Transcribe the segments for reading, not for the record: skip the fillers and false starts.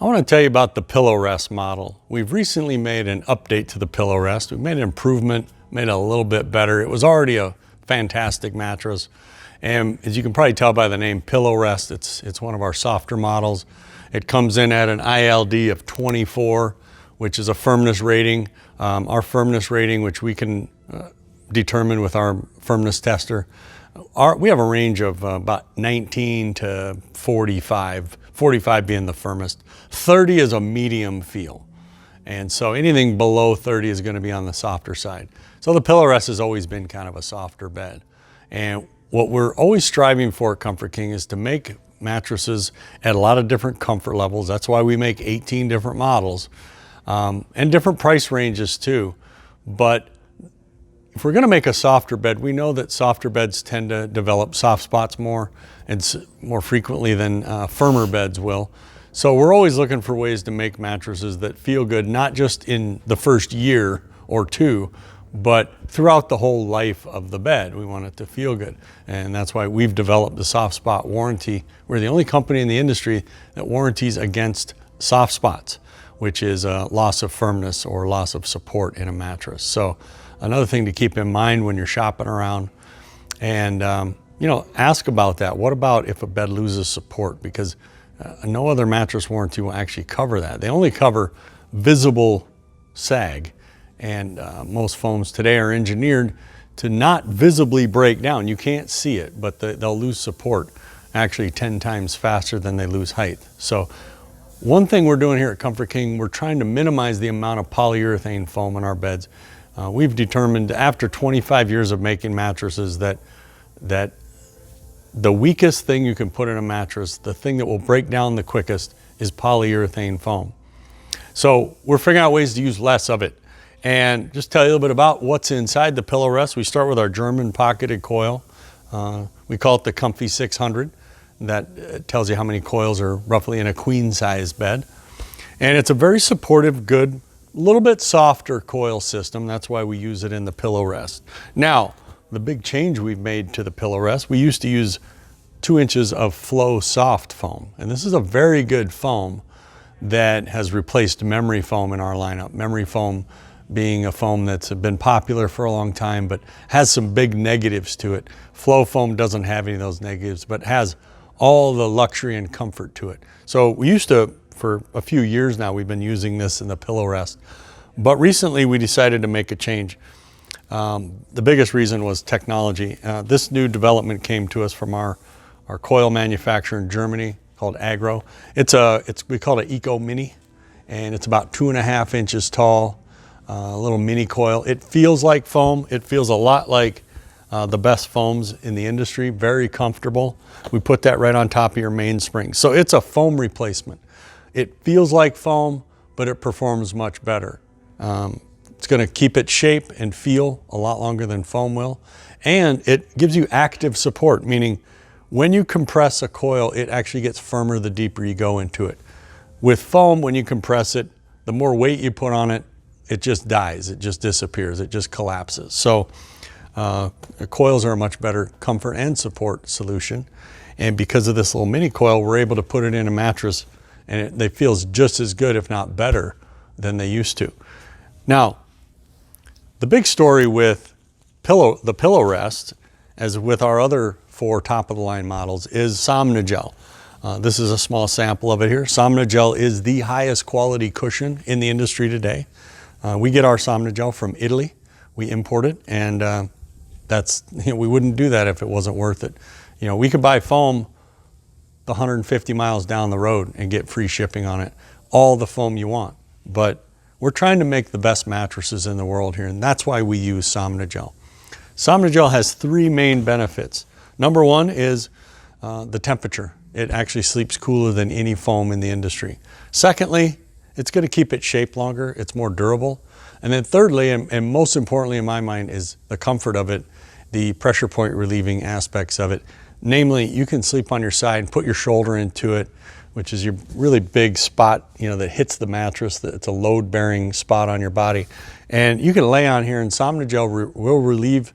I want to tell you about the PillowRest model. We've recently made an update to the PillowRest. We've made an improvement, made it a little bit better. It was already a fantastic mattress. And as you can probably tell by the name PillowRest, it's one of our softer models. It comes in at an ILD of 24, which is a firmness rating. Our firmness rating, which we can determine with our firmness tester, we have a range of about 19 to 45, 45 being the firmest. 30 is a medium feel. And so anything below 30 is going to be on the softer side. So the PillowRest has always been kind of a softer bed. And what we're always striving for at Comfort King is to make mattresses at a lot of different comfort levels. That's why we make 18 different models and different price ranges too. But if we're going to make a softer bed, we know that softer beds tend to develop soft spots more and more frequently than firmer beds will. So we're always looking for ways to make mattresses that feel good, not just in the first year or two, but throughout the whole life of the bed. We want it to feel good. And that's why we've developed the soft spot warranty. We're the only company in the industry that warranties against soft spots, which is a loss of firmness or loss of support in a mattress. So another thing to keep in mind when you're shopping around, and ask about that. What about if a bed loses support? Because no other mattress warranty will actually cover that. They only cover visible sag, and most foams today are engineered to not visibly break down. You can't see it, but they'll lose support actually 10 times faster than they lose height. So one thing we're doing here at Comfort King, we're trying to minimize the amount of polyurethane foam in our beds. We've determined after 25 years of making mattresses that the weakest thing you can put in a mattress, the thing that will break down the quickest, is polyurethane foam. So we're figuring out ways to use less of it. And just tell you a little bit about what's inside the PillowRest. We start with our German pocketed coil. We call it the Comfy 600. That tells you how many coils are roughly in a queen size bed. And it's a very supportive, good, a little bit softer coil system. That's why we use it in the PillowRest. Now, the big change we've made to the PillowRest, we used to use 2 inches of Flow soft foam. And this is a very good foam that has replaced memory foam in our lineup. Memory foam being a foam that's been popular for a long time, but has some big negatives to it. Flow foam doesn't have any of those negatives, but has all the luxury and comfort to it. So we used to, for a few years now, we've been using this in the PillowRest. But recently we decided to make a change. The biggest reason was technology. This new development came to us from our coil manufacturer in Germany called Agro. We call it Eco Mini, and it's about 2.5 inches tall, a little mini coil. It feels like foam. It feels a lot like the best foams in the industry, very comfortable. We put that right on top of your mainspring. So it's a foam replacement. It feels like foam, but it performs much better. It's going to keep its shape and feel a lot longer than foam will. And it gives you active support, meaning when you compress a coil, it actually gets firmer the deeper you go into it. With foam, when you compress it, the more weight you put on it, it just dies, it just disappears, it just collapses. So coils are a much better comfort and support solution. And because of this little mini coil, we're able to put it in a mattress and it feels just as good, if not better, than they used to. Now, the big story with the PillowRest, as with our other 4 top-of-the-line models, is SomniGel. This is a small sample of it here. SomniGel is the highest quality cushion in the industry today. We get our SomniGel from Italy. We import it, and we wouldn't do that if it wasn't worth it. We could buy foam 150 miles down the road and get free shipping on it, all the foam you want. But we're trying to make the best mattresses in the world here, and that's why we use SomniGel. SomniGel has 3 main benefits. Number 1 is the temperature. It actually sleeps cooler than any foam in the industry. Secondly, it's going to keep its shape longer. It's more durable. And then thirdly, and most importantly in my mind, is the comfort of it, the pressure point relieving aspects of it. Namely, you can sleep on your side and put your shoulder into it, which is your really big spot, that hits the mattress. It's a load-bearing spot on your body. And you can lay on here, and SomniGel will relieve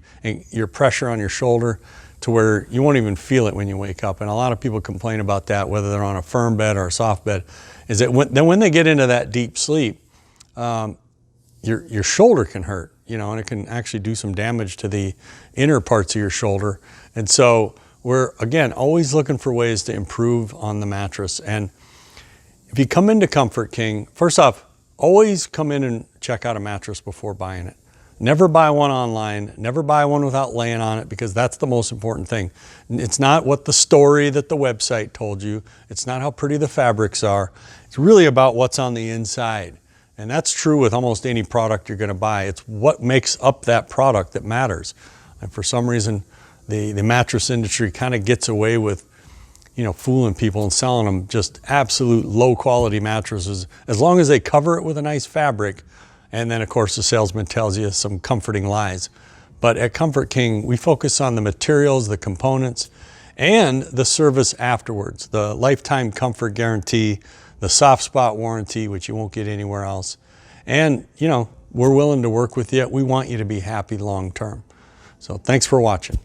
your pressure on your shoulder to where you won't even feel it when you wake up. And a lot of people complain about that, whether they're on a firm bed or a soft bed, is that when they get into that deep sleep, your shoulder can hurt, you know, and it can actually do some damage to the inner parts of your shoulder. And so we're, again, always looking for ways to improve on the mattress. And if you come into Comfort King, first off, always come in and check out a mattress before buying it. Never buy one online, never buy one without laying on it, because that's the most important thing. It's not what the story that the website told you. It's not how pretty the fabrics are. It's really about what's on the inside. And that's true with almost any product you're gonna buy. It's what makes up that product that matters. And for some reason, the mattress industry kind of gets away with, you know, fooling people and selling them just absolute low quality mattresses, as long as they cover it with a nice fabric. And then of course the salesman tells you some comforting lies. But at Comfort King, we focus on the materials, the components, and the service afterwards. The lifetime comfort guarantee, the soft spot warranty, which you won't get anywhere else. And, you know, we're willing to work with you. We want you to be happy long term. So thanks for watching.